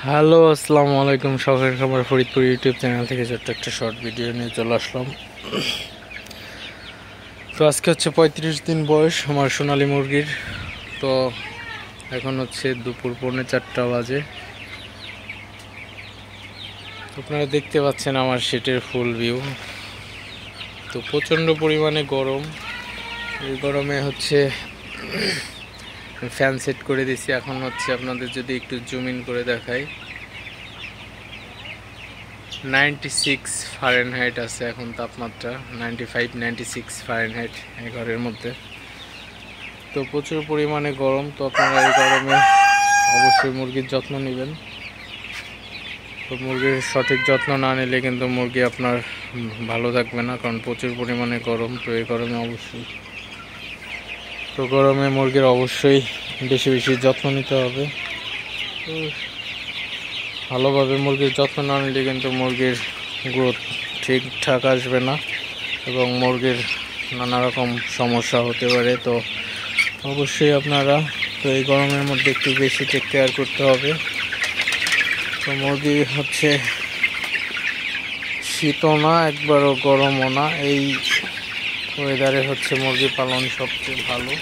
Hello, আসসালামু আলাইকুম। শখের খামার ফরিদপুর ইউটিউব চ্যানেল থেকে ছোট্ট একটা শর্ট ভিডিও নিয়ে চলে আসলাম। তো আজকে হচ্ছে 35 দিন বয়স আমার সোনালী মুরগির। তো এখন হচ্ছে দুপুর 4:45 বাজে। আপনারা দেখতে পাচ্ছেন আমার শেডের ফুল ভিউ। তো প্রচণ্ড পরিমাণে গরম। এই গরমে হচ্ছে ফ্যান সেট করে দিছি। এখন হচ্ছে আপনাদের যদি একটু জুম ইন করে দেখাই, 96 ফারেনহাইট আছে এখন তাপমাত্রা, 95-96 ফারেনহাইট এই ঘরের মধ্যে। তো প্রচুর পরিমাণে গরম। তো আপনারা এই গরমে অবশ্যই মুরগির যত্ন নেবেন। তো মুরগির সঠিক যত্ন না নিলে কিন্তু মুরগি আপনার ভালো থাকবে না, কারণ প্রচুর পরিমাণে গরম। তো এই গরমে মুরগির অবশ্যই বেশি বেশি যত্ন নিতে হবে। তো ভালোভাবে মুরগির যত্ন না নিলে কিন্তু মুরগির গ্রোথ ঠিকঠাক আসবে না এবং মুরগির নানা রকম সমস্যা হতে পারে। তো অবশ্যই আপনারা এই গরমের মধ্যে একটু বেশি টেক কেয়ার করতে হবে। তো মুরগি হচ্ছে শীতও না একবারও গরমও না, এই ওয়েদারে হচ্ছে মুরগি পালন সবচেয়ে ভালো।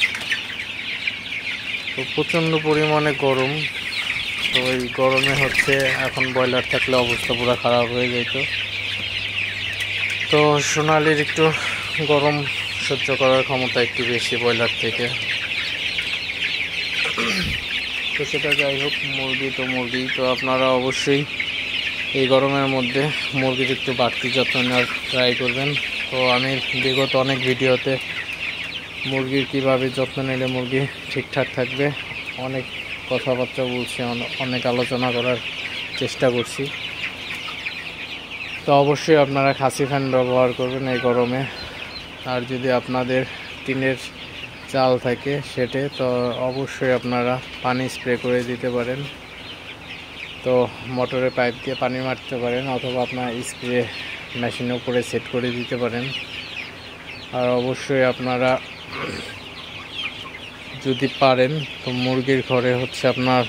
তো প্রচণ্ড পরিমাণে গরম। তো এই গরমে হচ্ছে এখন ব্রয়লার থাকলে অবস্থা পুরো খারাপ হয়ে যেত। তো সোনালির একটু গরম সহ্য করার ক্ষমতা একটু বেশি ব্রয়লার থেকে। তো সেটা যাই হোক, মুরগি তো আপনারা অবশ্যই এই গরমের মধ্যে মুরগির একটু বাড়তি যত্ন নেওয়ার ট্রাই করবেন। তো আমি বিগত অনেক ভিডিওতে মুরগির কীভাবে যত্ন নিলে মুরগি ঠিকঠাক থাকবে অনেক কথাবার্তা বলছি, অনেক আলোচনা করার চেষ্টা করছি। তো অবশ্যই আপনারা খাসি ফ্যান ব্যবহার করবেন এই গরমে। আর যদি আপনাদের টিনের চাল থাকে সেটে, তো অবশ্যই আপনারা পানি স্প্রে করে দিতে পারেন। তো মোটরের পাইপ দিয়ে পানি মারতে পারেন, অথবা আপনার স্প্রে মেশিনের উপরে সেট করে দিতে পারেন। আর অবশ্যই আপনারা যদি পারেন তো মুরগির ঘরে হচ্ছে আপনার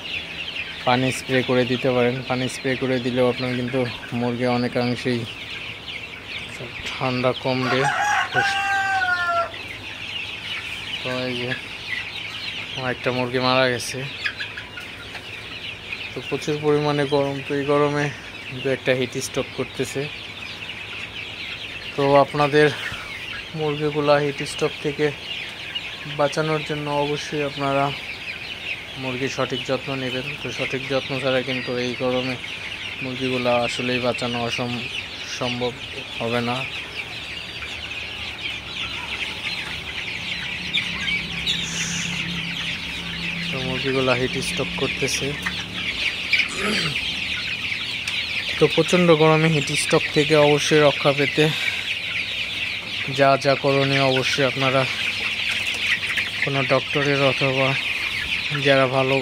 পানি স্প্রে করে দিতে পারেন। পানি স্প্রে করে দিলেও আপনার কিন্তু মুরগি অনেকাংশেই ঠান্ডা কমবে। তো এই যে একটা মুরগি মারা গেছে। তো প্রচুর পরিমাণে গরম। তো এই গরমে একটা হিট স্ট্রোক করতেছে। তো আপনাদের মুরগিগুলা হিট স্ট্রোক থেকে বাঁচানোর জন্য অবশ্যই আপনারা মুরগির সঠিক যত্ন নেবেন। তো সঠিক যত্ন ছাড়া কিন্তু এই গরমে মুরগিগুলা আসলেই বাঁচানো সম্ভব হবে না। তো মুরগিগুলা হিট স্ট্রোক করতেছে। তো প্রচণ্ড গরমে হিট স্ট্রোক থেকে অবশ্যই রক্ষা পেতে যা যা করণীয় অবশ্যই আপনারা কোনো ডক্টরের অথবা যারা ভালো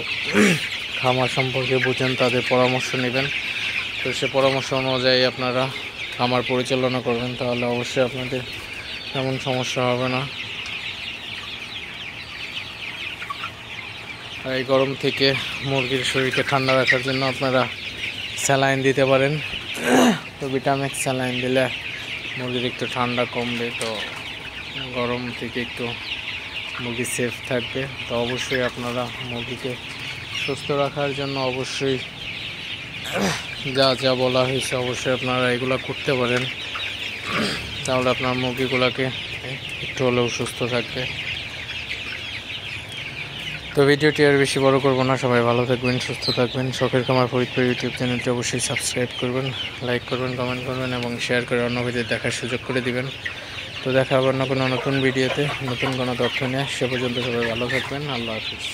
খামার সম্পর্কে বুঝেন তাদের পরামর্শ নেবেন। তো সে পরামর্শ অনুযায়ী আপনারা খামার পরিচালনা করবেন, তাহলে অবশ্যই আপনাদের তেমন সমস্যা হবে না। আর এই গরম থেকে মুরগির শরীরকে ঠান্ডা রাখার জন্য আপনারা স্যালাইন দিতে পারেন। তো ভিটামিক্স স্যালাইন দিলে মুরগির একটু ঠান্ডা কমবে। তো গরম থেকে একটু মুরগি সেফ থাকবে। তো অবশ্যই আপনারা মুরগিকে সুস্থ রাখার জন্য অবশ্যই যা যা বলা হয়েছে অবশ্যই আপনারা এগুলো করতে পারেন, তাহলে আপনার মুরগিগুলোকে একটু হলেও সুস্থ থাকবে। তো ভিডিওটি আর বেশি বড় করবো না। সবাই ভালো থাকবেন, সুস্থ থাকবেন। শখের খামার ফরিদপুর ইউটিউব চ্যানেলটি অবশ্যই সাবস্ক্রাইব করবেন, লাইক করবেন, কমেন্ট করবেন এবং শেয়ার করে অন্য ভিডিও দেখার সুযোগ করে দিবেন। তো দেখা হবে না কোনো নতুন ভিডিওতে নতুন কোনো তথ্য নিয়ে। সে পর্যন্ত সবাই ভালো থাকবেন। আল্লাহ হাফিজ।